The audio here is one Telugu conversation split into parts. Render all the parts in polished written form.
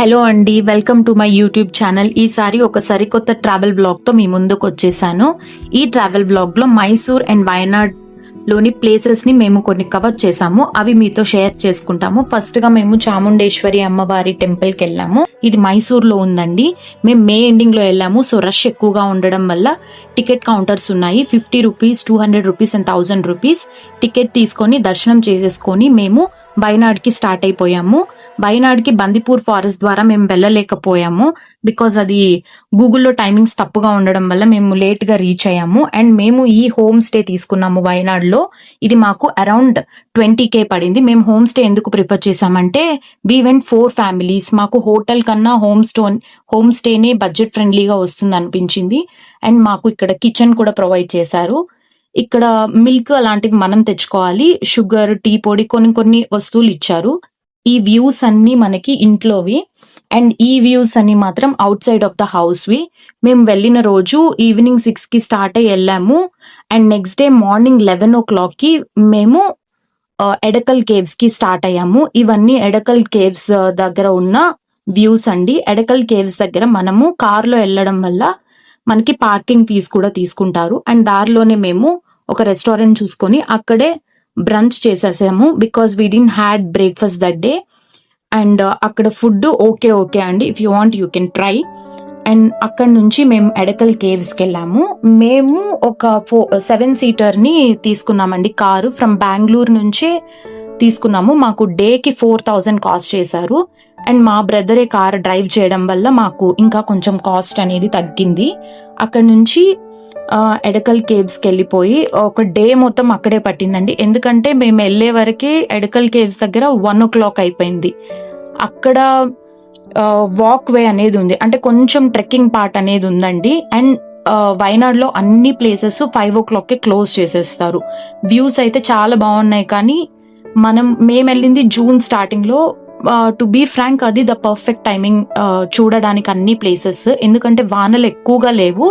హలో అండి, welcome to my YouTube channel. ఈసారి ఒక సరికొత్త ట్రావెల్ బ్లాగ్ తో మీ ముందుకు వచ్చేసాను. ఈ ట్రావెల్ బ్లాగ్ లో మైసూర్ అండ్ వయనాడ్ లోని ప్లేసెస్ ని మేము కొన్ని కవర్ చేసాము. అవి మీతో షేర్ చేసుకుంటాము. ఫస్ట్ గా మేము చాముండేశ్వరి అమ్మవారి టెంపుల్ కి వెళ్ళాము. ఇది మైసూర్ లో ఉందండి. మేము మే ఎండింగ్ లో వెళ్ళాము. సో రష్ ఎక్కువగా ఉండడం వల్ల టికెట్ కౌంటర్స్ ఉన్నాయి. 50 rupees, 200 rupees and 1000 rupees ticket తీసుకొని దర్శనం చేసేసుకొని మేము వయనాడ్ కి స్టార్ట్ అయిపోయాము. వయనాడ్ కి బందిపూర్ ఫారెస్ట్ ద్వారా మేము వెళ్ళలేకపోయాము. బికాజ్ అది గూగుల్లో టైమింగ్స్ తప్పుగా ఉండడం వల్ల మేము లేట్ గా రీచ్ అయ్యాము. అండ్ మేము ఈ హోమ్ స్టే తీసుకున్నాము వయనాడ్ లో. ఇది మాకు అరౌండ్ 20K పడింది. మేము హోమ్ స్టే ఎందుకు ప్రిఫర్ చేసామంటే వీ వెంట్ 4 ఫ్యామిలీస్. మాకు హోటల్ కన్నా హోమ్ స్టేనే బడ్జెట్ ఫ్రెండ్లీగా వస్తుంది అనిపించింది. అండ్ మాకు ఇక్కడ కిచెన్ కూడా ప్రొవైడ్ చేశారు. ఇక్కడ మిల్క్ అలాంటివి మనం తెచ్చుకోవాలి. షుగర్, టీ పొడి, కొన్ని వస్తువులు ఇచ్చారు. ఈ వ్యూస్ అన్ని మనకి ఇంట్లోవి. అండ్ ఈ వ్యూస్ అన్ని మాత్రం outside of the house వి. మేము వెళ్ళిన రోజు ఈవినింగ్ 6 కి స్టార్ట్ అయ్యి వెళ్ళాము. And next day morning 11 o'clock కి మేము ఎడకల్ కేవ్స్ కి స్టార్ట్ అయ్యాము. ఇవన్నీ ఎడకల్ కేవ్స్ దగ్గర ఉన్న వ్యూస్ అండి. ఎడకల్ కేవ్స్ దగ్గర మనము కార్లో వెళ్ళడం వల్ల మనకి పార్కింగ్ ఫీజు కూడా తీసుకుంటారు. అండ్ దారిలోనే మేము ఒక రెస్టారెంట్ చూసుకొని అక్కడే బ్రంచ్ చేసేసాము. Because we did had breakfast that day. And అక్కడ ఫుడ్ ఓకే అండి. If you want you can try. And అక్కడ నుంచి మేము ఎడకల్ కేవ్స్కి వెళ్ళాము. మేము ఒక 7 సీటర్ ని తీసుకున్నామండి. కారు ఫ్రమ్ బెంగళూరు నుంచే తీసుకున్నాము. మాకు డేకి 4000 కాస్ట్ చేశారు. అండ్ మా బ్రదరే కార్ డ్రైవ్ చేయడం వల్ల మాకు ఇంకా కొంచెం కాస్ట్ అనేది తగ్గింది. అక్కడ నుంచి ఎడకల్ కేవ్స్ కి వెళ్ళిపోయి ఒక డే మొత్తం అక్కడే పట్టిందండి. ఎందుకంటే మేము వెళ్ళే వరకే ఎడకల్ కేవ్స్ దగ్గర 1 o'clock అయిపోయింది. అక్కడ వాక్ వే అనేది ఉంది, అంటే కొంచెం ట్రెక్కింగ్ పార్ట్ అనేది ఉందండి. అండ్ వయనాడ్ లో అన్ని ప్లేసెస్ 5 o'clock కి క్లోజ్ చేసేస్తారు. వ్యూస్ అయితే చాలా బాగున్నాయి. కానీ మేము వెళ్ళింది జూన్ స్టార్టింగ్ లో. టు బీ ఫ్రాంక్ అది ద పర్ఫెక్ట్ టైమింగ్ చూడడానికి అన్ని ప్లేసెస్. ఎందుకంటే వానలు ఎక్కువగా లేవు.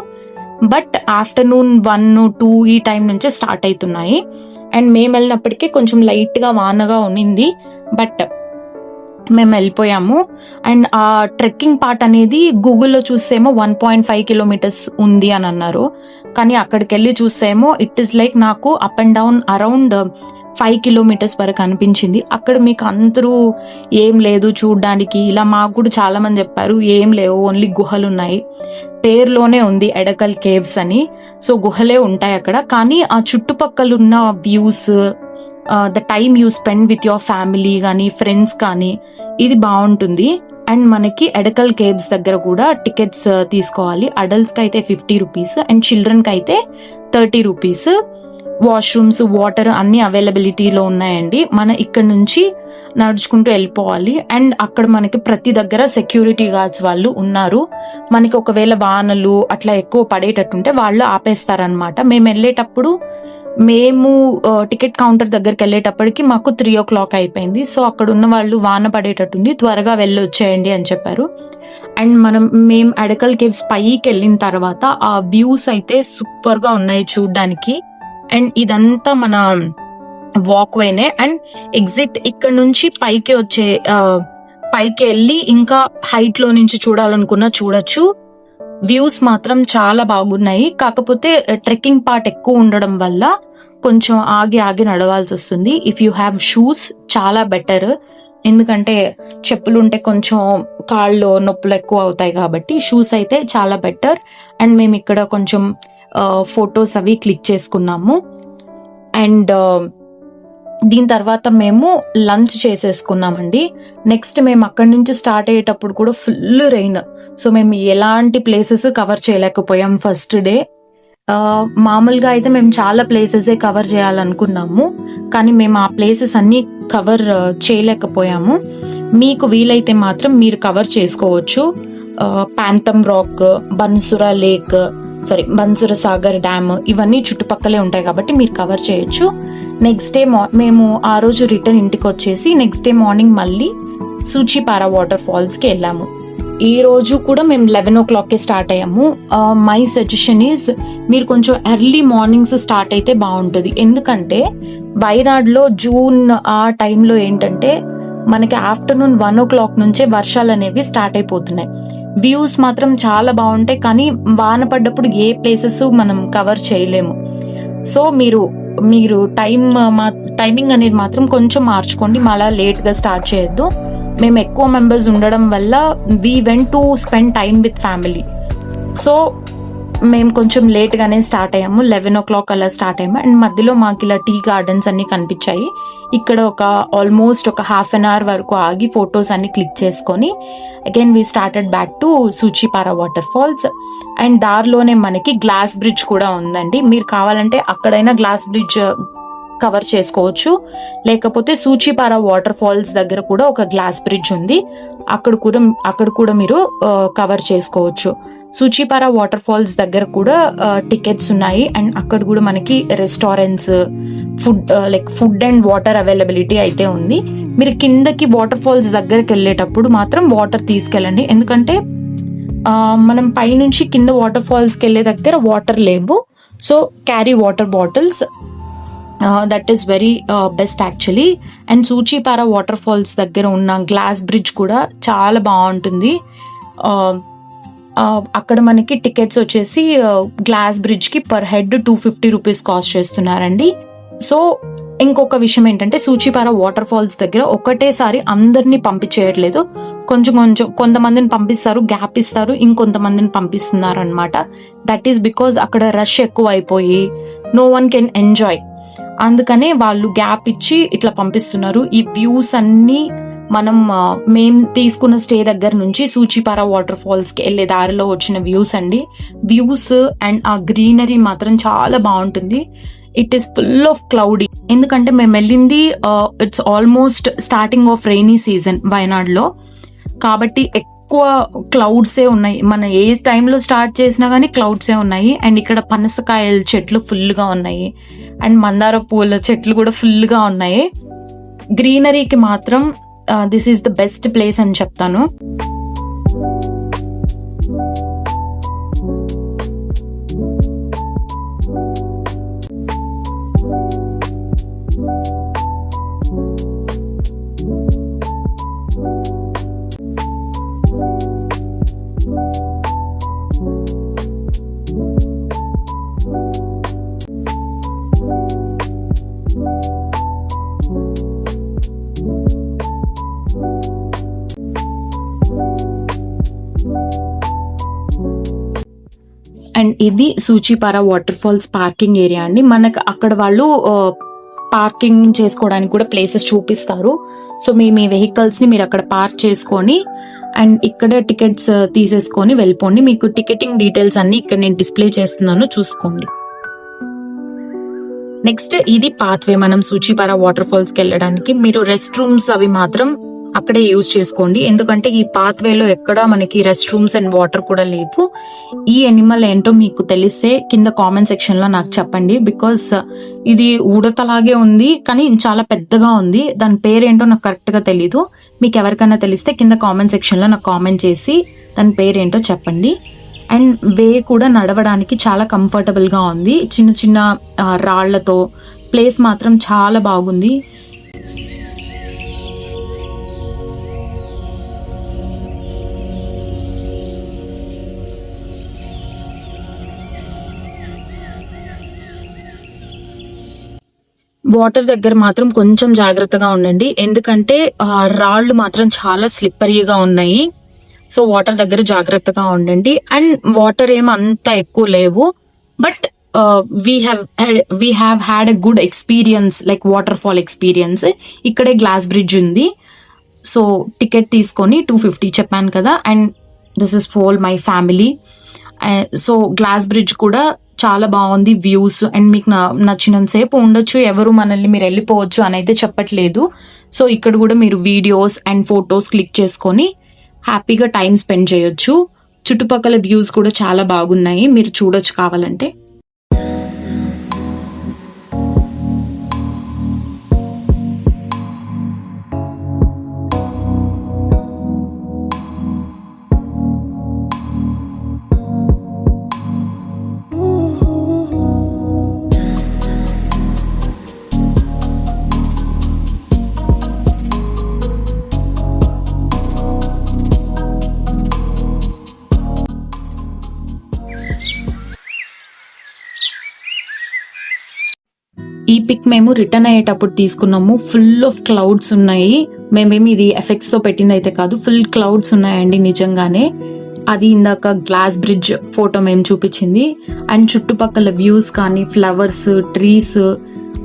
బట్ ఆఫ్టర్నూన్ 1-2 ఈ టైం నుంచే స్టార్ట్ అవుతున్నాయి. అండ్ మేము వెళ్ళినప్పటికీ కొంచెం లైట్ గా వానగా ఉన్నింది. బట్ మేము వెళ్ళిపోయాము. అండ్ ఆ ట్రెక్కింగ్ పార్ట్ అనేది గూగుల్లో చూస్తేమో 1.5 kilometers ఉంది అని అన్నారు. కానీ అక్కడికి వెళ్ళి చూస్తేమో ఇట్ ఈస్ లైక్ నాకు up and down around 5 kilometers వరకు అనిపించింది. అక్కడ మీకు అందరూ ఏం లేదు చూడ్డానికి, ఇలా మాకు కూడా చాలా మంది చెప్పారు ఏం లేవు, ఓన్లీ గుహలు ఉన్నాయి. పేరులోనే ఉంది ఎడకల్ కేవ్స్ అని. సో గుహలే ఉంటాయి అక్కడ. కానీ ఆ చుట్టుపక్కల ఉన్న views, the time you spend with your family కానీ ఫ్రెండ్స్ కానీ, ఇది బాగుంటుంది. అండ్ మనకి ఎడకల్ కేవ్స్ దగ్గర కూడా టికెట్స్ తీసుకోవాలి. అడల్ట్స్ కి అయితే 50 రూపీస్ అండ్ చిల్డ్రన్ కి అయితే 30 రూపీస్. వాష్రూమ్స్, వాటర్ అన్ని అవైలబిలిటీలో ఉన్నాయండి. ఇక్కడ నుంచి నడుచుకుంటూ వెళ్ళిపోవాలి. అండ్ అక్కడ మనకి ప్రతి దగ్గర సెక్యూరిటీ గార్డ్స్ వాళ్ళు ఉన్నారు. మనకి ఒకవేళ వానలు అట్లా ఎక్కువ పడేటట్టుంటే వాళ్ళు ఆపేస్తారనమాట. మేము వెళ్ళేటప్పుడు టికెట్ కౌంటర్ దగ్గరికి వెళ్ళేటప్పటికి మాకు 3 o'clock అయిపోయింది. సో అక్కడ ఉన్న వాళ్ళు వాన పడేటట్టుంది, త్వరగా వెళ్ళొచ్చేయండి అని చెప్పారు. అండ్ మేము ఎడకల్ కేవ్స్ పైకి వెళ్ళిన తర్వాత ఆ వ్యూస్ అయితే సూపర్ గా ఉన్నాయి చూడ్డానికి. అండ్ ఇదంతా మన వాక్ వేనే. అండ్ ఎగ్జిట్ ఇక్కడ నుంచి పైకి వెళ్ళి ఇంకా హైట్ లో నుంచి చూడాలనుకున్నా చూడొచ్చు. వ్యూస్ మాత్రం చాలా బాగున్నాయి. కాకపోతే ట్రెక్కింగ్ పార్ట్ ఎక్కువ ఉండడం వల్ల కొంచెం ఆగి నడవాల్సి వస్తుంది. ఇఫ్ యూ హ్యావ్ షూస్ చాలా బెటర్. ఎందుకంటే చెప్పులు ఉంటే కొంచెం కాళ్ళు నొప్పులు ఎక్కువ అవుతాయి కాబట్టి షూస్ అయితే చాలా బెటర్. అండ్ మేము ఇక్కడ కొంచెం ఫొటోస్ అవి క్లిక్ చేసుకున్నాము. అండ్ దీని తర్వాత మేము లంచ్ చేసేసుకున్నామండి. నెక్స్ట్ మేము అక్కడి నుంచి స్టార్ట్ అయ్యేటప్పుడు కూడా ఫుల్ రెయిన్. సో మేము ఎలాంటి ప్లేసెస్ కవర్ చేయలేకపోయాం ఫస్ట్ డే. మామూలుగా అయితే మేము చాలా ప్లేసెసే కవర్ చేయాలనుకున్నాము, కానీ మేము ఆ ప్లేసెస్ అన్నీ కవర్ చేయలేకపోయాము. మీకు వీలైతే మాత్రం మీరు కవర్ చేసుకోవచ్చు. ప్యాంథమ్ రాక్, బన్సుర సాగర్ డ్యామ్ ఇవన్నీ చుట్టుపక్కలే ఉంటాయి కాబట్టి మీరు కవర్ చేయొచ్చు. నెక్స్ట్ డే మేము ఆ రోజు రిటర్న్ ఇంటికి వచ్చేసి నెక్స్ట్ డే మార్నింగ్ మళ్ళీ సూచిపారా వాటర్ ఫాల్స్కి వెళ్ళాము. ఈ రోజు కూడా మేము 11 o'clockకే స్టార్ట్ అయ్యాము. మై సజెషన్ ఈజ్ మీరు కొంచెం ఎర్లీ మార్నింగ్స్ స్టార్ట్ అయితే బాగుంటుంది. ఎందుకంటే వైనాడ్లో జూన్ ఆ టైంలో ఏంటంటే మనకి ఆఫ్టర్నూన్ 1 o'clock నుంచే వర్షాలు అనేవి స్టార్ట్ అయిపోతున్నాయి. వ్యూస్ మాత్రం చాలా బాగుంటాయి, కానీ వాన పడ్డప్పుడు ఏ ప్లేసెస్ మనం కవర్ చేయలేము. సో మీరు టైమింగ్ అనేది మాత్రం కొంచెం మార్చుకోండి, మళ్ళీ లేట్గా స్టార్ట్ చేయొద్దు. మేము ఎక్కువ మెంబర్స్ ఉండడం వల్ల we went to spend time with family. So మేము కొంచెం లేట్గానే స్టార్ట్ అయ్యాము. 11 o'clock అలా స్టార్ట్ అయ్యాము. అండ్ మధ్యలో మాకు ఇలా టీ గార్డెన్స్ అన్ని కనిపించాయి. ఇక్కడ ఆల్మోస్ట్ ఒక హాఫ్ అన్ అవర్ వరకు ఆగి ఫొటోస్ అన్ని క్లిక్ చేసుకొని again we started back to Soochipara waterfalls. And దారిలోనే మనకి గ్లాస్ బ్రిడ్జ్ కూడా ఉందండి. మీరు కావాలంటే అక్కడైనా గ్లాస్ బ్రిడ్జ్ కవర్ చేసుకోవచ్చు, లేకపోతే సూచిపారా వాటర్ ఫాల్స్ దగ్గర కూడా ఒక గ్లాస్ బ్రిడ్జ్ ఉంది, అక్కడ కూడా మీరు కవర్ చేసుకోవచ్చు. సూచిపారా వాటర్ ఫాల్స్ దగ్గర కూడా టికెట్స్ ఉన్నాయి. అండ్ అక్కడ కూడా మనకి restaurants, food and water availability అయితే ఉంది. మీరు కిందకి వాటర్ ఫాల్స్ దగ్గరికి వెళ్ళేటప్పుడు మాత్రం వాటర్ తీసుకెళ్ళండి, ఎందుకంటే మనం పైనుంచి కింద వాటర్ ఫాల్స్కి వెళ్ళే దగ్గర వాటర్ లేవు. So carry water bottles, that is very best actually. And Soochipara waterfalls దగ్గర ఉన్న గ్లాస్ బ్రిడ్జ్ కూడా చాలా బాగుంటుంది. అక్కడ మనకి టికెట్స్ వచ్చేసి గ్లాస్ బ్రిడ్జ్కి పర్ హెడ్ 250 రూపీస్ కాస్ట్ చేస్తున్నారండి. సో ఇంకొక విషయం ఏంటంటే సూచిపారా వాటర్ ఫాల్స్ దగ్గర ఒకటేసారి అందరినీ పంపించేయట్లేదు, కొంతమందిని పంపిస్తారు, గ్యాప్ ఇస్తారు, ఇంకొంతమందిని పంపిస్తున్నారు అనమాట. దట్ ఈస్ బికాజ్ అక్కడ రష్ ఎక్కువ అయిపోయి నో వన్ కెన్ ఎంజాయ్, అందుకనే వాళ్ళు గ్యాప్ ఇచ్చి ఇట్లా పంపిస్తున్నారు. ఈ వ్యూస్ అన్ని మేము తీసుకున్న స్టే దగ్గర నుంచి సూచిపారా వాటర్ ఫాల్స్కి వెళ్ళే దారిలో వచ్చిన వ్యూస్ అండి. వ్యూస్ అండ్ ఆ గ్రీనరీ మాత్రం చాలా బాగుంటుంది. It is full of cloudy, ఎందుకంటే మేము వెళ్ళింది it's almost starting of rainy season వయనాడ్లో, కాబట్టి ఎక్కువ క్లౌడ్సే ఉన్నాయి. మన ఏ టైంలో స్టార్ట్ చేసినా కానీ క్లౌడ్సే ఉన్నాయి. అండ్ ఇక్కడ పనసకాయల చెట్లు ఫుల్గా ఉన్నాయి, అండ్ మందార పూల చెట్లు కూడా ఫుల్గా ఉన్నాయి. గ్రీనరీకి మాత్రం this is the best place అని చెప్తాను. అండ్ ఇది సూచిపారా వాటర్ ఫాల్స్ పార్కింగ్ ఏరియా అండి. మనకు అక్కడ వాళ్ళు పార్కింగ్ చేసుకోవడానికి కూడా ప్లేసెస్ చూపిస్తారు. సో మీ వెహికల్స్ ని మీరు అక్కడ పార్క్ చేసుకొని అండ్ ఇక్కడ టికెట్స్ తీసేసుకొని వెళ్ళిపోండి. మీకు టికెటింగ్ డీటెయిల్స్ అన్ని ఇక్కడ నేను డిస్ప్లే చేస్తున్నాను, చూసుకోండి. నెక్స్ట్ ఇది పాత్వే మనం సూచిపారా వాటర్ ఫాల్స్ కి వెళ్ళడానికి. మీరు రెస్ట్ రూమ్స్ అవి మాత్రం అక్కడే యూజ్ చేసుకోండి, ఎందుకంటే ఈ పాత్వేలో ఎక్కడ మనకి రెస్ట్ రూమ్స్ అండ్ వాటర్ కూడా లేవు. ఈ ఎనిమల్ ఏంటో మీకు తెలిస్తే కింద కామెంట్ సెక్షన్ లో నాకు చెప్పండి, బికాస్ ఇది ఉడతలాగే ఉంది కానీ చాలా పెద్దగా ఉంది. దాని పేరేంటో నాకు కరెక్ట్ గా తెలీదు. మీకు ఎవరికైనా తెలిస్తే కింద కామెంట్ సెక్షన్ లో నాకు కామెంట్ చేసి దాని పేరేంటో చెప్పండి. అండ్ వే కూడా నడవడానికి చాలా కంఫర్టబుల్ గా ఉంది, చిన్న చిన్న రాళ్లతో. ప్లేస్ మాత్రం చాలా బాగుంది. వాటర్ దగ్గర మాత్రం కొంచెం జాగ్రత్తగా ఉండండి, ఎందుకంటే రాళ్ళు మాత్రం చాలా స్లిప్పరీగా ఉన్నాయి. సో వాటర్ దగ్గర జాగ్రత్తగా ఉండండి. అండ్ వాటర్ ఏం అంత ఎక్కువ లేవు, but we have had a good experience, like water fall experience. ఇక్కడే గ్లాస్ బ్రిడ్జ్ ఉంది. సో టికెట్ తీసుకొని 250 చెప్పాను కదా. And this is for my family. So glass bridge కూడా చాలా బాగుంది, వ్యూస్. అండ్ మీకు నచ్చినంతసేపు ఉండొచ్చు, ఎవరు మనల్ని మీరు వెళ్ళిపోవచ్చు అని అయితే చెప్పట్లేదు. సో ఇక్కడ కూడా మీరు వీడియోస్ అండ్ ఫొటోస్ క్లిక్ చేసుకొని హ్యాపీగా టైం స్పెండ్ చేయొచ్చు. చుట్టుపక్కల వ్యూస్ కూడా చాలా బాగున్నాయి, మీరు చూడొచ్చు కావాలంటే. ఈ పిక్ మేము రిటర్న్ అయ్యేటప్పుడు తీసుకున్నాము. ఫుల్ ఆఫ్ క్లౌడ్స్ ఉన్నాయి. మేమేమి ఇది ఎఫెక్ట్స్ తో పెట్టింది అయితే కాదు, ఫుల్ క్లౌడ్స్ ఉన్నాయండి నిజంగానే. అది ఇందాక గ్లాస్ బ్రిడ్జ్ ఫోటో మేము చూపించింది. అండ్ చుట్టుపక్కల వ్యూస్ కానీ, ఫ్లవర్స్, ట్రీస్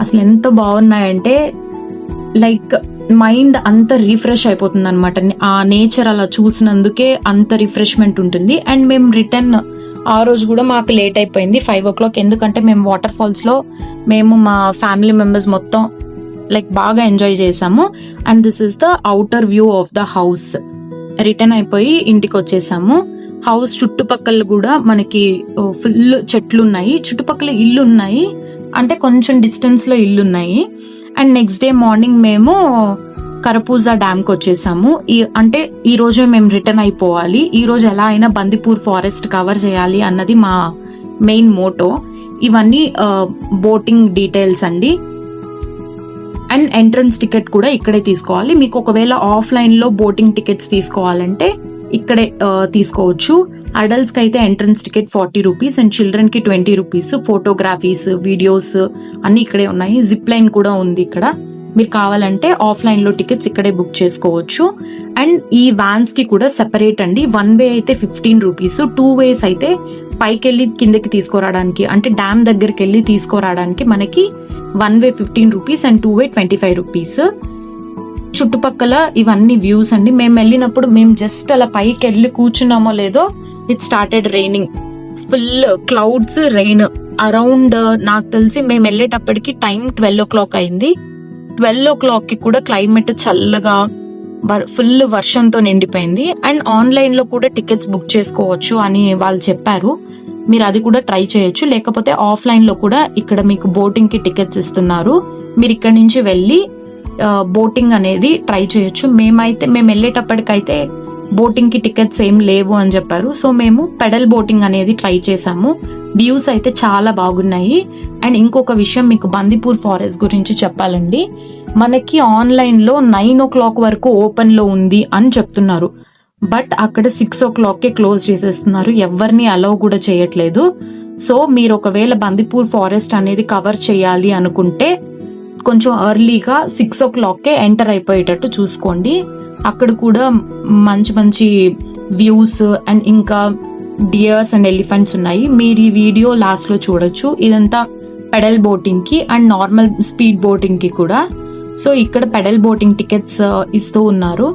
అసలు ఎంత బాగున్నాయంటే లైక్ మైండ్ అంత రిఫ్రెష్ అయిపోతుంది అనమాట. ఆ నేచర్ అలా చూసినందుకే అంత రిఫ్రెష్మెంట్ ఉంటుంది. అండ్ మేము రిటర్న్ ఆ రోజు కూడా మాకు లేట్ అయిపోయింది 5 o'clock. ఎందుకంటే మేము వాటర్ ఫాల్స్ లో మేము మా ఫ్యామిలీ మెంబర్స్ మొత్తం లైక్ బాగా ఎంజాయ్ చేసాము. And this is the outer view of the house. Return అయిపోయి ఇంటికి వచ్చేసాము. హౌస్ చుట్టుపక్కల కూడా మనకి ఫుల్ చెట్లు ఉన్నాయి, చుట్టుపక్కల ఇల్లు ఉన్నాయి, అంటే కొంచెం డిస్టెన్స్ లో ఇల్లు ఉన్నాయి. అండ్ నెక్స్ట్ డే మార్నింగ్ మేము కరపూజా డ్యామ్ కి వచ్చేసాము. అంటే ఈ రోజు మేము రిటర్న్ అయిపోవాలి. ఈ రోజు ఎలా అయినా బందిపూర్ ఫారెస్ట్ కవర్ చేయాలి అన్నది మా మెయిన్ మోటో. ఇవన్నీ బోటింగ్ డీటెయిల్స్ అండి. అండ్ ఎంట్రన్స్ టికెట్ కూడా ఇక్కడే తీసుకోవాలి. మీకు ఒకవేళ ఆఫ్లైన్ లో బోటింగ్ టికెట్స్ తీసుకోవాలంటే ఇక్కడే తీసుకోవచ్చు. అడల్ట్స్ కి అయితే entrance ticket 40 rupees and children కి 20 రూపీస్. ఫోటోగ్రఫీస్, వీడియోస్ అన్ని ఇక్కడే ఉన్నాయి. జిప్ లైన్ కూడా ఉంది ఇక్కడ. మీరు కావాలంటే ఆఫ్లైన్ లో టికెట్స్ ఇక్కడే బుక్ చేసుకోవచ్చు. అండ్ ఈ వ్యాన్స్ కి కూడా సెపరేట్ అండి. 1 వే అయితే 15 రూపీస్, 2 వేస్ అయితే పైకి వెళ్ళి కిందకి తీసుకురావడానికి, అంటే డ్యామ్ దగ్గరికి వెళ్ళి తీసుకురావడానికి మనకి 1 వే 15 రూపీస్ అండ్ 2 వే 25 రూపీస్. చుట్టుపక్కల ఇవన్నీ వ్యూస్ అండి. మేము వెళ్ళినప్పుడు మేము జస్ట్ అలా పైకి వెళ్ళి కూర్చున్నామో లేదో it started raining. Full clouds, rain around. నాకు తెలిసి మేము వెళ్ళేటప్పటికి టైం 12 o'clock అయింది. 12 o'clock కి కూడా క్లైమేట్ చల్లగా ఫుల్ వర్షంతో నిండిపోయింది. అండ్ ఆన్లైన్ లో కూడా టికెట్స్ బుక్ చేసుకోవచ్చు అని వాళ్ళు చెప్పారు. మీరు అది కూడా ట్రై చేయొచ్చు. లేకపోతే ఆఫ్లైన్ లో కూడా ఇక్కడ మీకు బోటింగ్ కి టికెట్స్ ఇస్తున్నారు. మీరు ఇక్కడ నుంచి వెళ్ళి బోటింగ్ అనేది ట్రై చేయొచ్చు. మేము వెళ్ళేటప్పటికైతే బోటింగ్ కి టికెట్స్ ఏం లేవు అని చెప్పారు. సో మేము పెడల్ బోటింగ్ అనేది ట్రై చేసాము. వ్యూస్ అయితే చాలా బాగున్నాయి. అండ్ ఇంకొక విషయం మీకు బందిపూర్ ఫారెస్ట్ గురించి చెప్పాలండి. మనకి ఆన్లైన్ లో 9 o'clock వరకు ఓపెన్ లో ఉంది అని చెప్తున్నారు, బట్ అక్కడ 6 o'clock క్లోజ్ చేసేస్తున్నారు. ఎవరిని అలౌ కూడా చేయట్లేదు. సో మీరు ఒకవేళ బందిపూర్ ఫారెస్ట్ అనేది కవర్ చేయాలి అనుకుంటే కొంచెం ఎర్లీగా 6 o'clock ఎంటర్ అయిపోయేటట్టు చూసుకోండి. అక్కడ కూడా మంచి మంచి వ్యూస్ అండ్ ఇంకా డియర్స్ అండ్ ఎలిఫెంట్స్ ఉన్నాయి. మీరు ఈ వీడియో లాస్ట్ లో చూడొచ్చు. ఇదంతా పెడల్ బోటింగ్ కి అండ్ నార్మల్ స్పీడ్ బోటింగ్ కి కూడా. సో ఇక్కడ పెడల్ బోటింగ్ టికెట్స్ ఇస్తూ ఉన్నారు.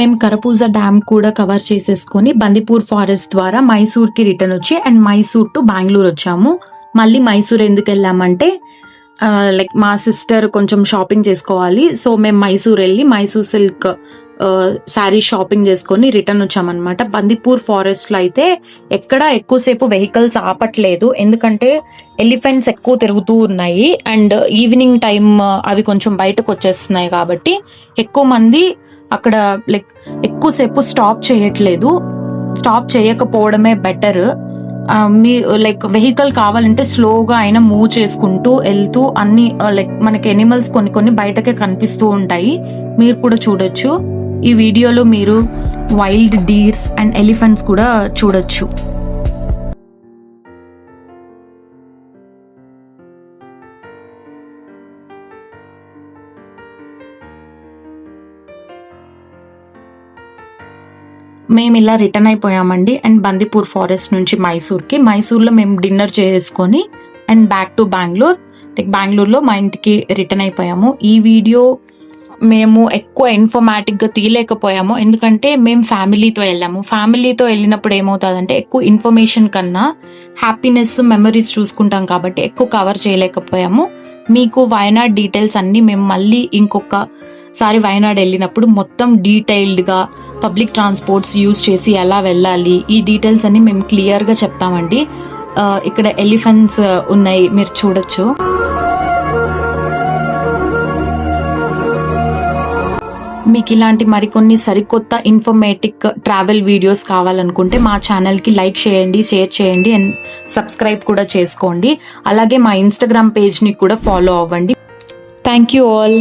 మేము కరపూజ డ్యామ్ కూడా కవర్ చేసేసుకొని బందిపూర్ ఫారెస్ట్ ద్వారా మైసూర్కి రిటర్న్ వచ్చి అండ్ మైసూర్ టు బెంగళూరు వచ్చాము. మళ్ళీ మైసూర్ ఎందుకు వెళ్ళామంటే లైక్ మా సిస్టర్ కొంచెం షాపింగ్ చేసుకోవాలి, సో మేము మైసూర్ వెళ్ళి మైసూర్ సిల్క్ శారీ షాపింగ్ చేసుకొని రిటర్న్ వచ్చామన్నమాట. బందిపూర్ ఫారెస్ట్ లో అయితే ఎక్కడ ఎక్కువసేపు వెహికల్స్ ఆపట్లేదు, ఎందుకంటే ఎలిఫెంట్స్ ఎక్కువ తిరుగుతూ ఉన్నాయి అండ్ ఈవినింగ్ టైం అవి కొంచెం బయటకు వచ్చేస్తున్నాయి కాబట్టి ఎక్కువ మంది అక్కడ లైక్ ఎక్కువసేపు స్టాప్ చేయట్లేదు. స్టాప్ చేయకపోవడమే బెటర్. మీ లైక్ వెహికల్ కావాలంటే స్లోగా అయినా మూవ్ చేసుకుంటూ వెళ్తూ అన్ని లైక్ మనకి ఎనిమల్స్ కొన్ని బయటకే కనిపిస్తూ ఉంటాయి, మీరు కూడా చూడొచ్చు. ఈ వీడియోలో మీరు వైల్డ్ డీర్స్ అండ్ ఎలిఫెంట్స్ కూడా చూడొచ్చు. మేము ఇలా రిటర్న్ అయిపోయామండి అండ్ బందిపూర్ ఫారెస్ట్ నుంచి మైసూర్లో మేము డిన్నర్ చేసుకొని and back to Bengaluru. Like బెంగళూరులో మా ఇంటికి రిటర్న్ అయిపోయాము. ఈ వీడియో మేము ఎక్కువ ఇన్ఫర్మేటివ్గా తీయలేకపోయాము, ఎందుకంటే మేము ఫ్యామిలీతో వెళ్ళినప్పుడు ఏమవుతుందంటే ఎక్కువ ఇన్ఫర్మేషన్ కన్నా హ్యాపీనెస్ మెమరీస్ చూసుకుంటాం కాబట్టి ఎక్కువ కవర్ చేయలేకపోయాము. మీకు వయనాడ్ డీటెయిల్స్ అన్నీ మేము మళ్ళీ ఇంకొకసారి వయనాడ్ వెళ్ళినప్పుడు మొత్తం డీటెయిల్డ్గా పబ్లిక్ ట్రాన్స్పోర్ట్స్ యూజ్ చేసి ఎలా వెళ్ళాలి ఈ డీటెయిల్స్ అన్ని మేము క్లియర్గా చెప్తామండి. ఇక్కడ ఎలిఫెంట్స్ ఉన్నాయి, మీరు చూడొచ్చు. మీకు ఇలాంటి మరికొన్ని సరికొత్త ఇన్ఫర్మేటివ్ ట్రావెల్ వీడియోస్ కావాలనుకుంటే మా ఛానల్కి లైక్ చేయండి, షేర్ చేయండి అండ్ సబ్స్క్రైబ్ కూడా చేసుకోండి. అలాగే మా ఇన్స్టాగ్రామ్ పేజ్ని కూడా ఫాలో అవ్వండి. Thank you all.